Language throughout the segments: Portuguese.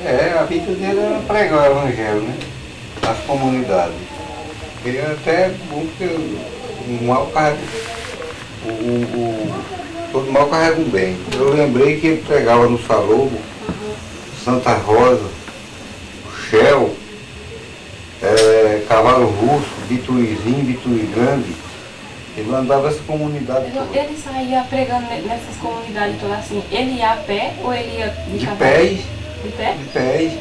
A vida dele era pregar o evangelho, né? Nas comunidades. Ele era até bom porque o mal carrega, todo mal carrega um bem. Eu lembrei que ele pregava no Salobo, Santa Rosa, Shell, Cavalo Russo, Bituizinho, Bituí Grande. Ele andava essa comunidade toda. Ele saía pregando nessas comunidades todas assim, ele ia a pé ou ele ia de cavalo? Pés. De pé? De pés.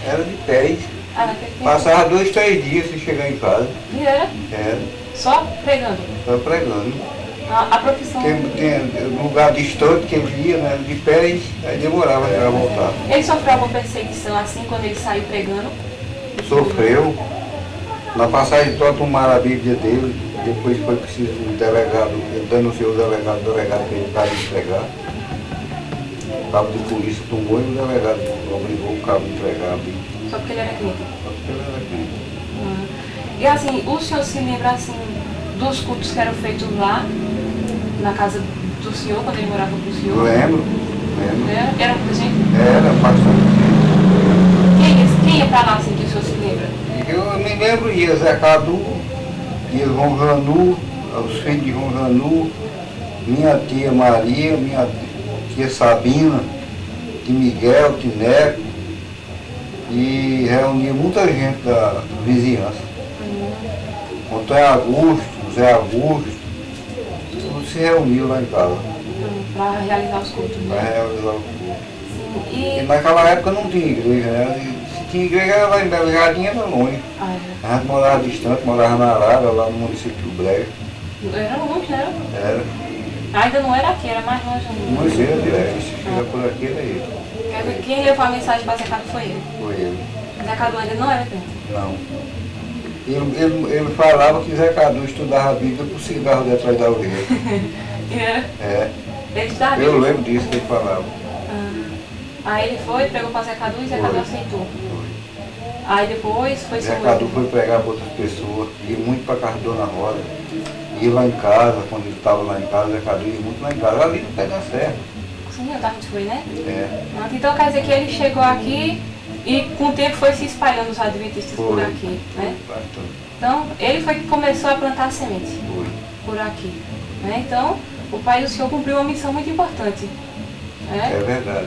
Era de pés. Naquele tempo? Passava 2, 3 dias sem chegar em casa. E era? Era. Só pregando? Só pregando. A profissão... Tem lugar distante que ele ia, né? De pés, aí demorava para voltar. Ele sofreu alguma perseguição assim quando ele saiu pregando? Sofreu. Na passagem de tomaram a Bíblia dele, depois foi preciso o delegado, ele denunciou o delegado que ele estava a entregar. O cabo de polícia tomou e o delegado obrigou o cabo a entregar a Bíblia. Só porque ele era crente? Só porque ele era crente. E assim, o senhor se lembra assim dos cultos que eram feitos lá, na casa do senhor, quando ele morava com o senhor? Lembro. Era muita gente? Era bastante. Quem ia pra lá assim que o senhor se lembra? Eu me lembro, ia Zé Cadu, ia João Janu, os filhos de João Janu, minha tia Maria, minha tia Sabina, de Miguel, Tineco, e reunia muita gente da vizinhança. Antônio Augusto, Zé Augusto, todos se reuniam lá em casa. Para realizar os cultos, Para né? realizar o culto. E... E naquela época não tinha igreja, né? Se tinha igreja era lá em Belo Jardim, era longe. A gente morava distante, morava na Arara, lá no município do Brega. Era longe, né? Era. Ainda não era aqui, era mais longe ainda. Não sei, se chega por aqui era ele. Quer dizer, quem levou a mensagem para Zé Cadu foi ele. Foi ele. Zé Cadu ainda não era crente. Não. Ele falava que Zé Cadu estudava a Bíblia por cigarro de atrás da orelha. É. Ele estudava a Eu Bíblia? lembro disso que ele falava. Aí ele foi, pregou para Zé Cadu e Zé Cadu aceitou. Foi. Aí depois foi Zé Cadu foi pregar para outras pessoas, ia muito para casa de Dona Rosa. Ia lá em casa, quando ele estava lá em casa, Zé Cadu ia muito lá em casa, ali no pé da serra. Sim, eu tava de foi, né? É. Então quer dizer que ele chegou aqui e com o tempo foi se espalhando os adventistas por aqui, né? Bastante. Então ele foi que começou a plantar a semente Foi. por aqui. Né? Então o pai do senhor cumpriu uma missão muito importante. Né? É verdade.